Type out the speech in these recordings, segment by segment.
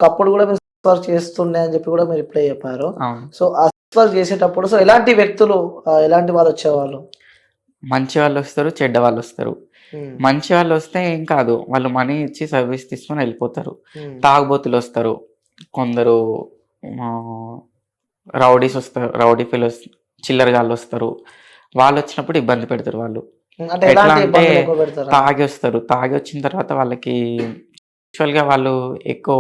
ఒకప్పుడు గూడా మీరు సెక్స్ వర్క్ చేస్తుండే అని జెప్పి గూడా మీరు ఇప్పుడే జెప్పారు. అవును. సో, ఆ సెక్స్ వర్క్ జేసేటప్పుడు సో, ఎలాంటి వ్యక్తులు ఎలాంటి వాళ్ళొచ్చేవాళ్ళు? మంచి వాళ్ళొస్తారు, చెడ్డ వాళ్ళొస్తారు. హ్మ్. మంచి వాళ్ళొస్తే ఏం కాదు. వాళ్ళు మనీ ఇచ్చి సర్వీస్ తీసుకొని ఎళ్ళిపోతారు. హ్మ్. తాగుబోతులొస్తారు. కొందరు ఆహ్, రౌడీ ఫెలోస్ చిల్లరగాళ్ళొస్తారు. వాళ్ళొచ్చినప్పుడు ఇబ్బంది పెడతారు వాళ్ళు. హ్మ్. అంటే ఎట్లా ఎలాంటి అంటే ఇబ్బందులు ఎక్కువ పెడతారని? తాగొస్తారు. తాగొచ్చిన తర్వాత వాళ్ళకి యాక్చువల్‌గా వాళ్ళు ఎక్కువ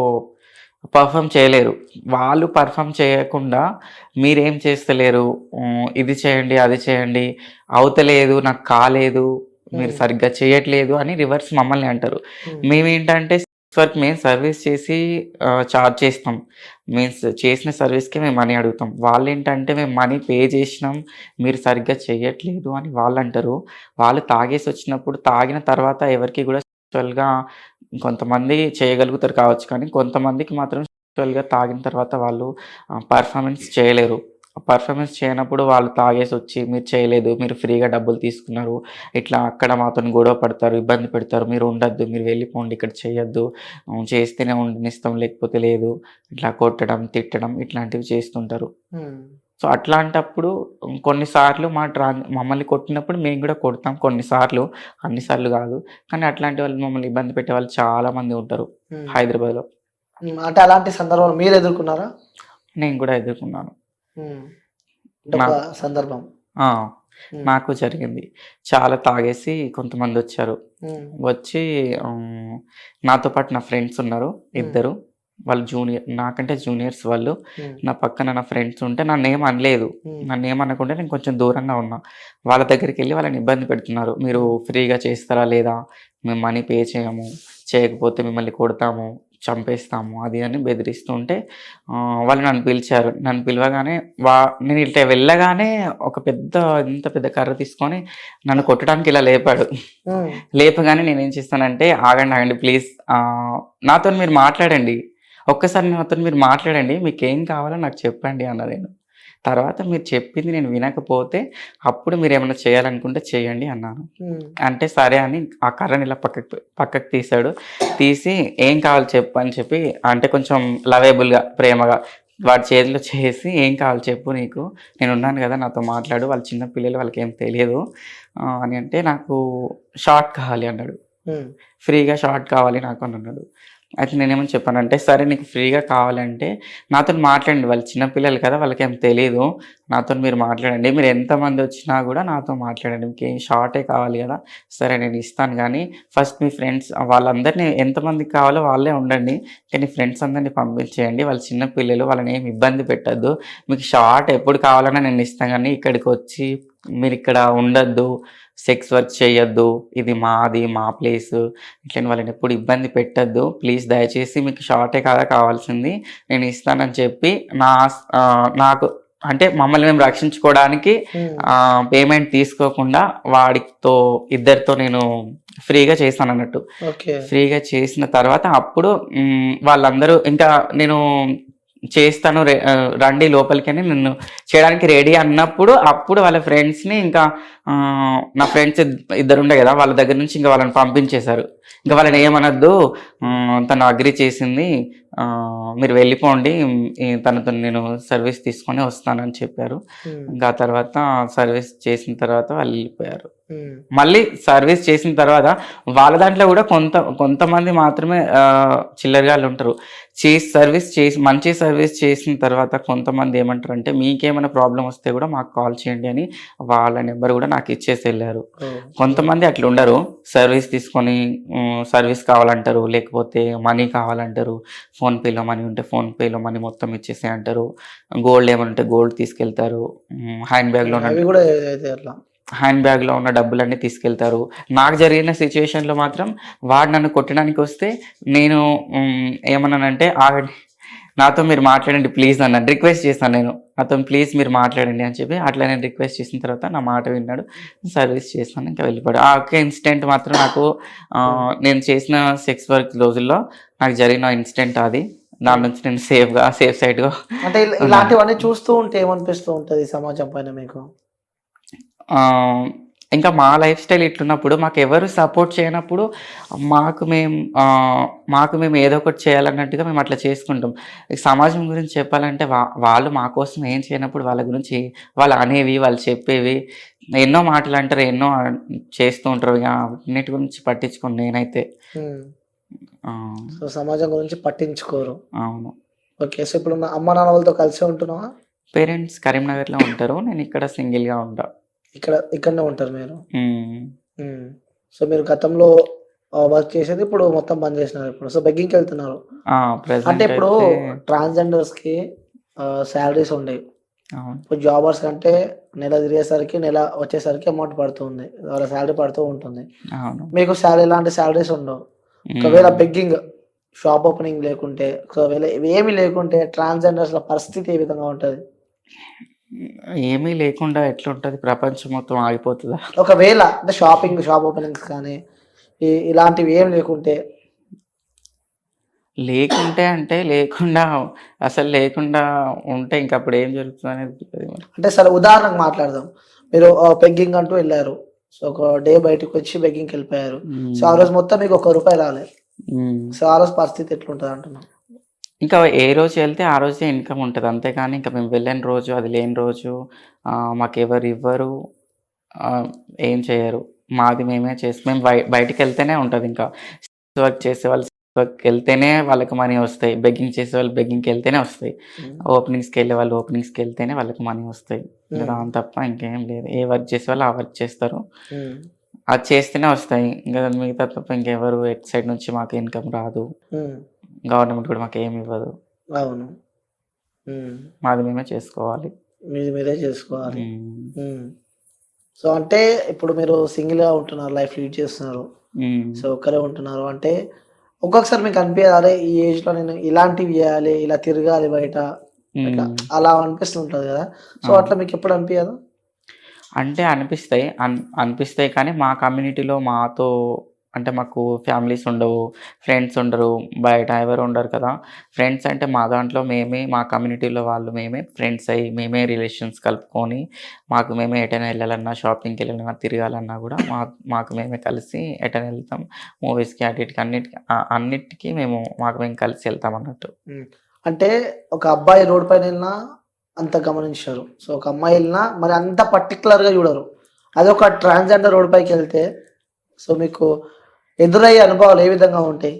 పెర్ఫార్మ్ చేయలేరు. వాళ్ళు పెర్ఫార్మ్ చేయకుండా మీరేం చేస్తలేరు, ఇది చేయండి, అది చేయండి, అవుతలేదు, నాకు కాలేదు, మీరు హ్మ్. సరిగ్గా చేయట్లేదు అని రివర్స్ మమ్మల్ని అంటారు. హ్మ్. మేమేంటంటే వర్క్ మేము సర్వీస్ చేసి చార్జ్ చేస్తాం. చేసిన సర్వీస్‌కి మేము మనీ అడుగుతాం. వాళ్ళేంటంటే మేము మనీ పే చేసినాం, మీరు సరిగ్గా చెయ్యట్లేదు అని వాళ్ళంటారు. వాళ్ళు తాగేసొచ్చినప్పుడు తాగిన తర్వాత ఎవరికీ గూడా యాక్చువల్‌గా కొంతమంది చేయగలుగుతారు కావచ్చు కానీ, కొంతమందికి మాత్రం యాక్చువల్‌గా తాగిన తర్వాత వాళ్ళు పెర్ఫార్మన్స్ చేయలేరు. పెర్ఫార్మన్స్ చేయనప్పుడు వాళ్ళు తాగేసొచ్చి మీరు చేయలేదు, మీరు ఫ్రీగా డబ్బులు తీసుకున్నారు, ఇట్లా అక్కడ మాతోని గొడవ పడతారు, ఇబ్బంది పెడతారు. మీరు ఉండొద్దు, మీరు వెళ్ళిపోండి, ఇక్కడ చేయొద్దు, చేస్తేనే ఉండనిస్తాం లేకపోతే లేదు. ఇట్లా కొట్టడం, తిట్టడం ఇట్లాంటివి చేస్తుంటారు. హ్మ్. సో, అట్లాంటప్పుడు కొన్నిసార్లు మమ్మల్ని కొట్టినప్పుడు మేము గూడా కొడతాం కొన్నిసార్లు. అన్ని సార్లు గాదు. కానీ అట్లాంటి వాళ్ళు మమ్మల్ని ఇబ్బంది పెట్టేవాళ్ళు చాలా మంది ఉంటారు హ్మ్. హైదరాబాద్‌లో. హ్మ్. అంటే అలాంటి సందర్భాలు మీరెదుర్కున్నారా? నేను గూడా ఎదుర్కొన్నాను. హ్మ్. అంటే నా ఒక సందర్భం. ఆ! హ్మ్. నాకు జరిగింది. చాలా తాగేసి కొంతమందొచ్చారు. హ్మ్. వచ్చి ఆహ్, నాతో పాటు నా ఫ్రెండ్స్ ఉన్నారు హ్మ్. ఇద్దరు. వాళ్ళు నాకంటే జూనియర్స్ వాళ్ళు. హ్మ్. నా పక్కన నా ఫ్రెండ్స్ ఉంటే నన్నేం అనలేదు. హ్మ్. నన్నేం అనకుండా నేను కొంచెం దూరంగా ఉన్నా. వాళ్ళ దగ్గరికెళ్ళి వాళ్ళని ఇబ్బంది పెడుతున్నారు. "మీరు హ్మ్. ఫ్రీగా చేస్తారా లేదా? మేము మనీ పే చేయము. చేయకపోతే మిమ్మల్ని కొడతాము, చంపేస్తాము" అది అని బెదిరిస్తుంటే వాళ్ళు నన్ను పిలిచారు. నన్ను పిలవగానే వా నేను ఇట్లా వెళ్ళగానే ఒక ఇంత పెద్ద కర్ర తీసుకొని నన్ను కొట్టడానికి ఇలా లేపాడు. హ్మ్. లేపగానే నేనేం చేస్తానంటే, "ఆగండి, ఆగండి ప్లీజ్, నాతోని మీరు మాట్లాడండి. ఒక్కసారి నాతోని మీరు మాట్లాడండి. మీకేం కావాలో నాకు చెప్పండి" అన్నా నేను. తర్వాత మీరు చెప్పింది నేను వినకపోతే, అప్పుడు మీరేమన్నా చేయాలనుకుంటే చేయండి అన్నాను. హ్మ్. అంటే సరే అని ఆ కర్రని ఇలా పక్కకు తీసాడు. తీసి "ఏం కావాలి చెప్పు" అని చెప్పి, అంటే కొంచెం లవేబుల్‌గా, ప్రేమగా వాడి చేతిలో చేసి "ఏం కావాలి చెప్పు నీకు? నేనున్నాను గదా! నాతో మాట్లాడు. వాళ్ళు చిన్న పిల్లలు, వాళ్ళకేం తెలియదు" అని అంటే, "నాకు షార్ట్ కావాలి" అన్నాడు. హ్మ్. "ఫ్రీగా షార్ట్ కావాలి నాకు" అని అన్నాడు. అయితే నేనేమని చెప్పానంటే, "సరే నీకు ఫ్రీగా కావాలంటే నాతోని మాట్లాడండి. వాళ్ళు చిన్న పిల్లలు కదా! వాళ్ళకేం తెలీదు. నాతోని మీరు మాట్లాడండి. మీరు ఎంతమందొచ్చినా గూడా నాతో మాట్లాడండి. మీకేం షార్టే కావాలి గదా! సరే నేను ఇస్తాను గానీ, ఫస్ట్ మీ ఫ్రెండ్స్ వాళ్ళందరిని ఎంతమందికి కావాలో వాళ్ళే ఉండండి. కానీ ఫ్రెండ్స్ అందరిని పంపించేయండి. వాళ్ళు చిన్న పిల్లలు. వాళ్ళనేమి ఇబ్బంది పెట్టొద్దు. మీకు షార్ట్ ఎప్పుడు కావాలన్నా నేను ఇస్తా గానీ, ఇక్కడికొచ్చి మీరిక్కడ ఉండొద్దు. సెక్స్ వర్క్ చేయొద్దు. ఇది మాది, మా ప్లేసు. ఇట్లని వాళ్ళనెప్పుడు ఇబ్బంది పెట్టొద్దు. ప్లీజ్ దయచేసి మీకు షార్టే కదా కావాల్సింది. నేను ఇస్తానని చెప్పి నాకు అంటే మమ్మల్ని మేము రక్షించుకోవడానికి హ్మ్. పేమెంట్ తీసుకోకుండా ఇద్దరితో నేను ఫ్రీగా చేశానన్నట్టు. ఓకే. ఫ్రీగా చేసిన తర్వాత అప్పుడు వాళ్ళందరూ ఇంకా నేను చేస్తాను, రండి లోపలికని నన్ను చేయడానికి రెడీ అన్నప్పుడు, అప్పుడు వాళ్ళ ఫ్రెండ్స్‌ని ఇంకా నా ఫ్రెండ్స్ ఇద్దరుండే గదా! వాళ్ళ దగ్గర నుంచి ఇంక వాళ్ళని పంపించేశారు. ఇంక వాళ్ళని ఓకే. ఏమనొద్దు, హ్మ్. తను అగ్రీ చేసింది. మీరు వెళ్ళిపోండి. తనతోని నేను సర్వీస్ తీసుకొని వస్తానని చెప్పారు. హ్మ్. ఇంకా ఆ తర్వాత సర్వీస్ చేసిన తర్వాత వాళ్ళెళ్ళిపోయారు. హ్మ్. మళ్ళీ సర్వీస్ చేసిన తర్వాత వాళ్ళ దాంట్లో గూడా కొంతమంది మాత్రమే చిల్లరగాళ్ళుంటరు. మంచి సర్వీస్ చేసిన తర్వాత కొంతమంది ఏమంటారంటే, మీకేమైనా ప్రాబ్లమ్ వస్తే గూడా మాకు కాల్ చేయండి అని వాళ్ళ నంబర్ గూడా నాకిచ్చేసెళ్లారు. ఓహ్! హ్మ్. కొంతమంది అట్లుండరు. సర్వీస్ తీసుకొని సర్వీస్ కావాలంటారు. లేకపోతే మనీ కావాలంటారు. ఫోన్‌పేలో మనీ ఉంటే ఫోన్‌పేలో మనీ మొత్తం ఇచ్చేసేయి అంటారు. గోల్డ్ ఏమైనా ఉంటే గోల్డ్ తీసుకెళ్తారు. హ్యాండ్ బ్యాగ్‌లో హ్మ్. అవి గూడా అయితే అట్లా. హ్యాండ్ బ్యాగ్‌లో ఉన్న డబ్బులన్నీ తీసుకెళ్తారు. నాకు జరిగిన సిట్యుయేషన్‌లో మాత్రం వాడు నన్ను కొట్టడానికొస్తే నేను ఏమన్నానంటే, "ఆగండి, నాతో మీరు మాట్లాడండి ప్లీజ్" అన్నాను. రిక్వెస్ట్ చేశాను నేను. నాతోని ప్లీజ్ మీరు మాట్లాడండి అని చెప్పి అట్లా నేను రిక్వెస్ట్ చేసిన తర్వాత నా మాట విన్నాడు. సర్వీస్ చేశాను. ఇంకా వెళ్ళిపోయాడు. ఆ ఒక్క ఇన్సిడెంట్ మాత్రం నాకు హ్మ్. నేను చేసిన సెక్స్ వర్క్ రోజుల్లో నాకు జరిగిన ఇన్సిడెంట్ అది. దాని హ్మ్. నుంచి నేను సేఫ్ సైడ్‌గా అంటే ఉన్నాను. ఇలాంటివన్నీ చూస్తూ ఉంటే ఏమనిపిస్తూ ఉంటది సమాజం పైన మీకు? ఆహ్ ఇంకా మా లైఫ్ స్టైల్ ఇట్లున్నప్పుడు మాకు ఎవరు సపోర్ట్ చేయనప్పుడు మాకు మేము మాకు మేము ఏదో ఒకటి చేయాలన్నట్టుగా మేము అట్లా చేసుకుంటాం. ఈ సమాజం గురించి చెప్పాలంటే వాళ్ళు మా కోసం ఏం చేయనప్పుడు వాళ్ళ గురించి వాళ్ళు అనేవి, వాళ్ళు చెప్పేవి ఎన్నో మాటలు అంటారు, ఎన్నో చేస్తూ ఉంటారు. ఇక అన్నిటి గురించి పట్టించుకోను నేనైతే. హ్మ్. ఆ! సో, సమాజం గురించి పట్టించుకోరు. అవును. ఓకే. సో, ఇప్పుడు అమ్మ, నాన్న వాళ్ళతో కలిసే ఉంటున్నావా? పేరెంట్స్ కరీంనగర్‌లో ఉంటారు. నేను ఇక్కడ సింగిల్‌గా ఉంటా. ఇక్కడనే ఉంటారు మీరు. హ్మ్. హ్మ్. సో, మీరు గతంలో వర్క్ చేసేది ఇప్పుడు మొత్తం బంద్ చేసినారు ఇప్పుడు. సో, బెగ్గింగ్‌కెళ్తున్నారు. ఆ! అంటే ప్రెజెంట్ ఇప్పుడు అయితే ట్రాన్స్‌జెండర్స్‌కి సాలరీస్ ఉండేవి. అవును. ఇప్పుడు జాబర్స్ కంటే నెల తిరిగేసరికి, నెల వచ్చేసరికి అమౌంట్ పడుతుంది. వాళ్ళ సాలరీ పడుతూ ఉంటుంది. అవును. మీకు ఎలాంటి సాలరీస్ ఉండవు. ఒకవేళ హ్మ్. బెగ్గింగ్, షాప్ ఓపెనింగ్ లేకుంటే, ఒకవేళ ఇవేమి లేకుంటే ట్రాన్స్‌జెండర్స్‌ల పరిస్థితి ఏ విధంగా ఉంటది? ఏమీ లేకుండా ఎట్లుంటది? ప్రపంచం మొత్తం ఆగిపోతదా? ఒకవేళ అంటే షాప్ ఓపెనింగ్స్ కానీ, ఇలాంటివి ఏమి లేకుంటే లేకుంటే అంటే లేకుండా అసలు లేకుండా ఉంటే ఇంకప్పుడు ఏం జరుగుతదనేది తెలీదు మరి. అంటే సరే ఉదాహరణకు మాట్లాడదాం. మీరు పెగ్గింగ్ అంటూ ఎళ్లారు. సో, ఒక డే బయటకొచ్చి బెగ్గింగ్‌కెళ్ళిపోయారు. సో, ఆ హ్మ్. రోజు మొత్తం మీకు ఒక్క రూపాయి రాలే. హ్మ్. సో, ఆ రోజు పరిస్థితి ఎట్లుంటది అంటున్నా? ఇంకా ఏ రోజు ఎళ్తే ఆ రోజే ఇన్‌కమ్ ఉంటది. అంతేగాని ఇంక మేము వెళ్ళని రోజు, అది లేని రోజు మాకెవరు ఇవ్వరు. ఆహ్, ఏం చేయరు. మాది మేమే మేము బయటికెళ్తేనే ఉంటదింకా. వర్క్ చేసేవాళ్ళు వర్క్‌కెళ్తేనే వాళ్ళకి మనీ వస్తాయి. బెగ్గింగ్ చేసేవాళ్ళు బెగ్గింగ్‌కెళ్తేనే వస్తాయి. హ్మ్. ఓపెనింగ్స్‌కెళ్ళేవాళ్ళు ఓపెనింగ్స్‌కెళ్తేనే వాళ్ళకి మనీ వస్తాయి. ఇంక హ్మ్. దాని తప్ప ఇంకేం లేదు. ఏ వర్క్ చేసేవాళ్ళు ఆ వర్క్ చేస్తారు. హ్మ్. అది చేస్తేనే వస్తాయి. ఇంక మిగతా తప్ప ఇంకెవరు ఎటు సైడ్ నుంచి మాకు ఇన్‌కమ్ రాదు. హ్మ్. గవర్నమెంట్ కూడా మాకేమి ఇవ్వదు. అవును. హ్మ్. మాది మేమే చేసుకోవాలి. మీది మీరే చేసుకోవాలి. హ్మ్. హ్మ్. సో, అంటే ఇప్పుడు మీరు సింగిల్‌గా ఉంటున్నారు. లైఫ్ లీడ్ చేస్తున్నారు. హ్మ్. సో, ఒక్కరే ఉంటున్నారు. అంటే ఒక్కొక్కసారి మీకు అనిపియదా? అరే! ఈ ఏజ్‌లో నేను ఇలాంటివి జేయాలి, ఇలా తిరగాలి బయట. అట్లా హ్మ్. అలా అనిపిస్తూ ఉంటది గదా! సో, అవును. అట్లా మీకెప్పుడు అనిపియదా? అంటే అనిపిస్తాయి. అనిపిస్తాయి కానీ మా కమ్యూనిటీలో మాతో అంటే మాకు ఫ్యామిలీస్ ఉండవు. ఫ్రెండ్స్ ఉండరు. బయట ఎవరు ఉండరు కదా! ఫ్రెండ్స్ అంటే మా దాంట్లో మేమే మా కమ్యూనిటీలో వాళ్ళు మేమే ఫ్రెండ్స్ అయ్యి, మేమే రిలేషన్స్ కలుపుకొని, మాకు మేమే ఎటైనా ఎళ్ళాలన్నా, షాపింగ్‌కెళ్ళాలన్నా, తిరగాలన్నా గూడా మాకు మేమే కలిసి ఎటైనా ఎళ్తాం. మూవీస్‌కి అటు ఇటుకి అన్నిటికి మాకు మేము కలిసి ఎళ్తామన్నట్టు. హ్మ్. అంటే ఒక అబ్బాయి రోడ్ పైనెళ్ళినా అంత గమనించరు. సో, ఒక అమ్మాయి ఎళ్ళినా మరి అంత పర్టిక్యులర్‌గా జూడరు. అదొక ట్రాన్స్‌జెండర్ రోడ్ పైకెళ్తే సో, మీకు ఎదురయ్యే అనుభవాలు ఏ విధంగా ఉంటాయి?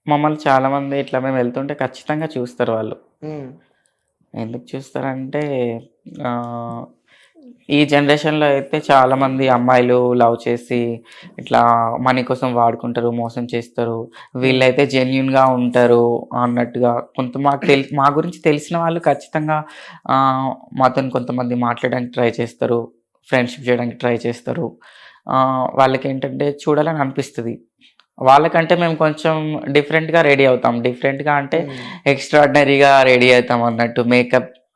మమ్మల్ని చాలామంది ఇట్లా మేము వెళ్తుంటే ఖచ్చితంగా చూస్తారు వాళ్ళు. హ్మ్. ఎందుకు చూస్తారంటే ఆహ్, ఈ జనరేషన్‌లో అయితే చాలామంది అమ్మాయిలు లవ్ చేసి ఇట్లా మనీ కోసం వాడుకుంటారు, మోసం చేస్తారు. హ్మ్. వీళ్ళైతే జెన్యూన్‌గా ఉంటారు అన్నట్టుగా మా గురించి తెలిసిన వాళ్ళు ఖచ్చితంగా ఆహ్, మాతోని కొంతమంది మాట్లాడడానికి ట్రై చేస్తారు. ఫ్రెండ్‌షిప్ చేయడానికి ట్రై చేస్తారు. వాళ్ళకేంటంటే చూడాలని అనిపిస్తది. వాళ్ళకంటే మేము కొంచెం డిఫరెంట్‌గా రెడీ అవుతాం. డిఫరెంట్‌గా అంటే హ్మ్. ఎక్స్‌ట్రార్డినరీగా రెడీ అయితాం అన్నట్టు.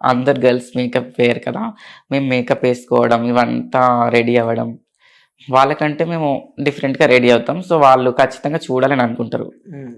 అందరు గర్ల్స్ మేకప్ వేయరు కదా! మేము మేకప్ ఏసుకోవడం, ఇవంతా రెడీ అవ్వడం. వాళ్ళకంటే మేము డిఫరెంట్‌గా రెడీ అవుతాం. సో, వాళ్ళు ఖచ్చితంగా చూడాలని అనుకుంటారు. హ్మ్.